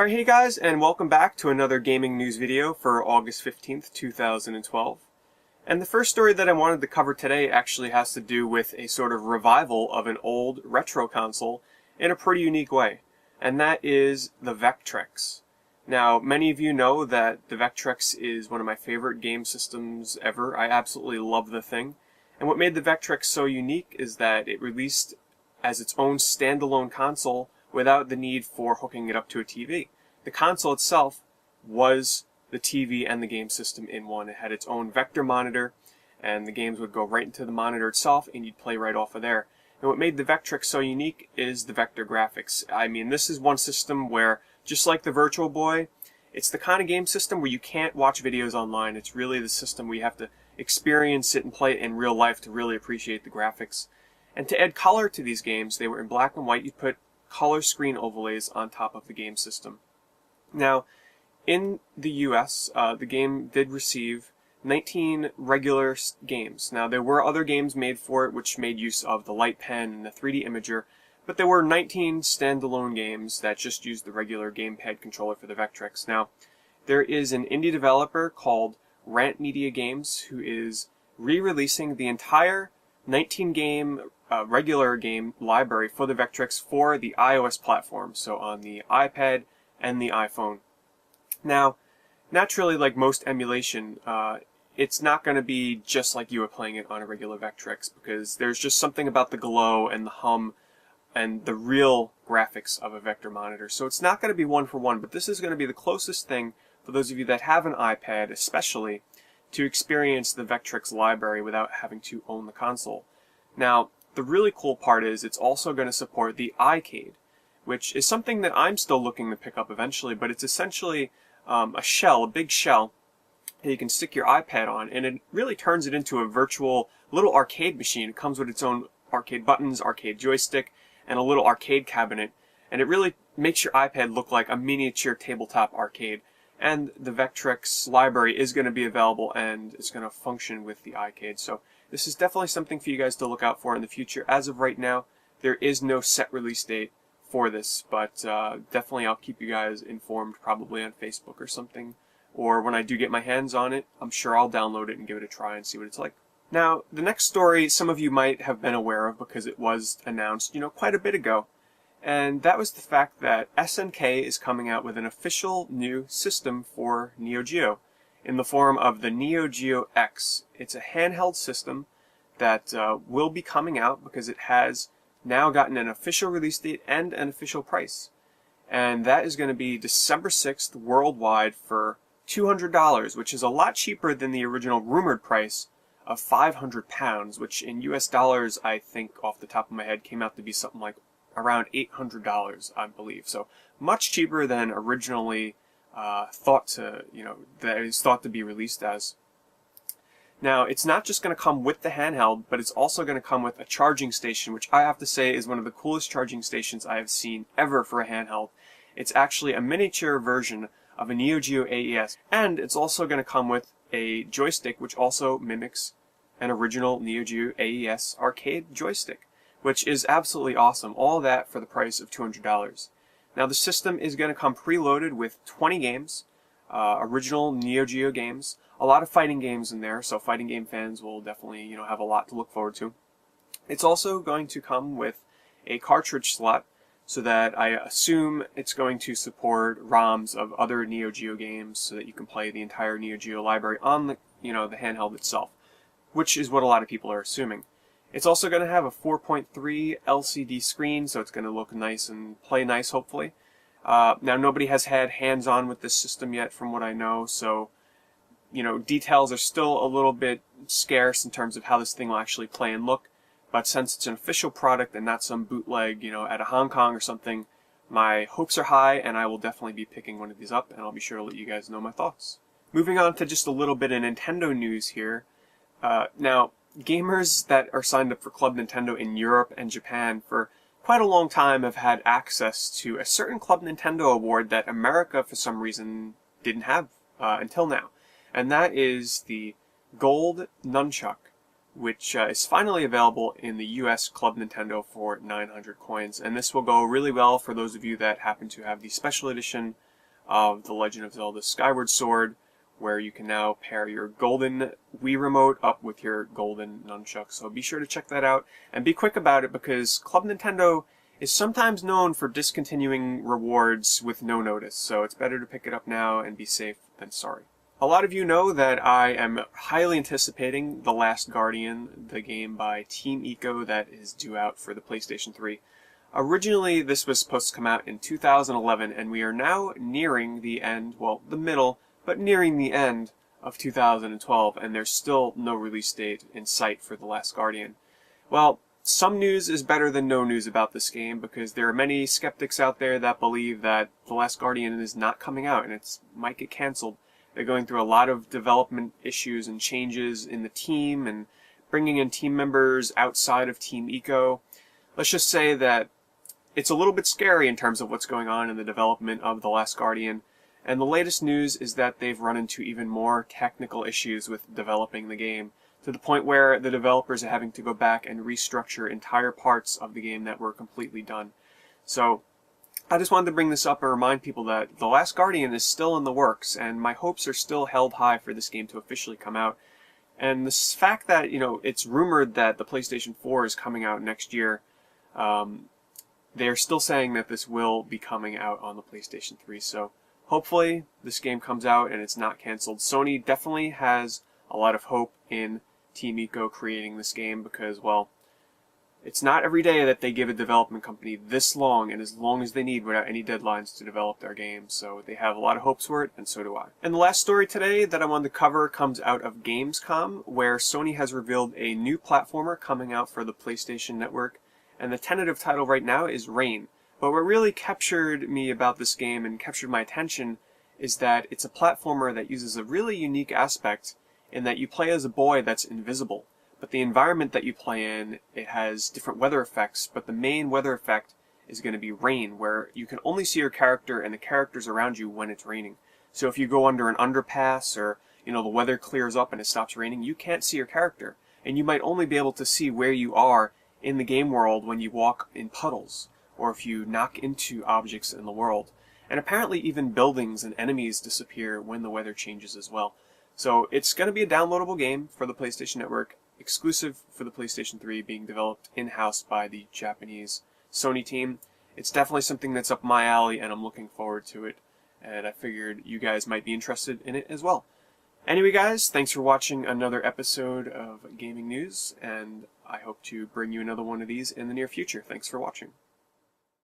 Alright, hey guys, and welcome back to another gaming news video for August 15th, 2012. And the first story that I wanted to cover today actually has to do with a sort of revival of an old retro console in a pretty unique way, and that is the Vectrex. Now, many of you know that the Vectrex is one of my favorite game systems ever. I absolutely love the thing. And what made the Vectrex so unique is that it released as its own standalone console without the need for hooking it up to a TV. The console itself was the TV and the game system in one. It had its own vector monitor, and the games would go right into the monitor itself, and you'd play right off of there. And what made the Vectrex so unique is the vector graphics. I mean, this is one system where, just like the Virtual Boy, it's the kind of game system where you can't watch videos online. It's really the system where you have to experience it and play it in real life to really appreciate the graphics. And to add color to these games, they were in black and white. You'd put color screen overlays on top of the game system. Now, in the US, the game did receive 19 regular games. Now, there were other games made for it which made use of the light pen and the 3D imager, but there were 19 standalone games that just used the regular gamepad controller for the Vectrex. Now, there is an indie developer called Rantmedia Games who is re-releasing the entire 19-game regular game library for the Vectrex for the iOS platform, so on the iPad and the iPhone. Now, naturally, like most emulation, it's not going to be just like you were playing it on a regular Vectrex, because there's just something about the glow and the hum and the real graphics of a vector monitor. So it's not going to be one for one, but this is going to be the closest thing for those of you that have an iPad, especially, to experience the Vectrex library without having to own the console. Now, the really cool part is it's also going to support the iCade, which is something that I'm still looking to pick up eventually, but it's essentially a shell, a big shell, that you can stick your iPad on, and it really turns it into a virtual little arcade machine. It comes with its own arcade buttons, arcade joystick, and a little arcade cabinet, and it really makes your iPad look like a miniature tabletop arcade. And the Vectrex library is going to be available, and it's going to function with the iCade. So this is definitely something for you guys to look out for in the future. As of right now, there is no set release date for this, but definitely I'll keep you guys informed, probably on Facebook or something. Or when I do get my hands on it, I'm sure I'll download it and give it a try and see what it's like. Now, the next story some of you might have been aware of because it was announced, quite a bit ago. And that was the fact that SNK is coming out with an official new system for Neo Geo in the form of the Neo Geo X. It's a handheld system that will be coming out because it has now gotten an official release date and an official price. And that is going to be December 6th worldwide for $200, which is a lot cheaper than the original rumored price of £500, which in US dollars, I think off the top of my head, came out to be something like around $800, I believe. So much cheaper than originally thought to, that it was thought to be released as. Now, it's not just going to come with the handheld, but it's also going to come with a charging station, which I have to say is one of the coolest charging stations I have seen ever for a handheld. It's actually a miniature version of a Neo Geo AES, and it's also going to come with a joystick which also mimics an original Neo Geo AES arcade joystick, which is absolutely awesome. All that for the price of $200. Now, the system is going to come preloaded with 20 games, original Neo Geo games, a lot of fighting games in there, so fighting game fans will definitely, have a lot to look forward to. It's also going to come with a cartridge slot, so that I assume it's going to support ROMs of other Neo Geo games, so that you can play the entire Neo Geo library on the, the handheld itself, which is what a lot of people are assuming. It's also going to have a 4.3 LCD screen, so it's going to look nice and play nice, hopefully. Now, nobody has had hands-on with this system yet, from what I know, so, details are still a little bit scarce in terms of how this thing will actually play and look. But since it's an official product and not some bootleg, at a Hong Kong or something, my hopes are high, and I will definitely be picking one of these up, and I'll be sure to let you guys know my thoughts. Moving on to just a little bit of Nintendo news here. Now, gamers that are signed up for Club Nintendo in Europe and Japan for quite a long time have had access to a certain Club Nintendo award that America, for some reason, didn't have until now. And that is the Gold Nunchuck, which is finally available in the US Club Nintendo for 900 coins. And this will go really well for those of you that happen to have the special edition of The Legend of Zelda Skyward Sword, where you can now pair your golden Wii Remote up with your golden nunchuck. So be sure to check that out, and be quick about it because Club Nintendo is sometimes known for discontinuing rewards with no notice, so it's better to pick it up now and be safe than sorry. A lot of you know that I am highly anticipating The Last Guardian, the game by Team Ico that is due out for the PlayStation 3. Originally, this was supposed to come out in 2011, and we are now nearing the end, well, the middle, but nearing the end of 2012, and there's still no release date in sight for The Last Guardian. Well, some news is better than no news about this game, because there are many skeptics out there that believe that The Last Guardian is not coming out, and it might get cancelled. They're going through a lot of development issues and changes in the team, and bringing in team members outside of Team Ico. Let's just say that it's a little bit scary in terms of what's going on in the development of The Last Guardian, and the latest news is that they've run into even more technical issues with developing the game, to the point where the developers are having to go back and restructure entire parts of the game that were completely done. So I just wanted to bring this up and remind people that The Last Guardian is still in the works, and my hopes are still held high for this game to officially come out. And the fact that, it's rumored that the PlayStation 4 is coming out next year, they're still saying that this will be coming out on the PlayStation 3, so hopefully this game comes out and it's not cancelled. Sony definitely has a lot of hope in Team Ico creating this game because, well, it's not every day that they give a development company this long and as long as they need without any deadlines to develop their game, so they have a lot of hopes for it, and so do I. And the last story today that I wanted to cover comes out of Gamescom, where Sony has revealed a new platformer coming out for the PlayStation Network, and the tentative title right now is Rain. But what really captured me about this game and captured my attention is that it's a platformer that uses a really unique aspect in that you play as a boy that's invisible. But the environment that you play in, it has different weather effects, but the main weather effect is going to be rain, where you can only see your character and the characters around you when it's raining. So if you go under an underpass or, the weather clears up and it stops raining, you can't see your character. And you might only be able to see where you are in the game world when you walk in puddles, or if you knock into objects in the world. And apparently even buildings and enemies disappear when the weather changes as well. So it's going to be a downloadable game for the PlayStation Network, exclusive for the PlayStation 3, being developed in-house by the Japanese Sony team. It's definitely something that's up my alley, and I'm looking forward to it. And I figured you guys might be interested in it as well. Anyway, guys, thanks for watching another episode of Gaming News, and I hope to bring you another one of these in the near future. Thanks for watching.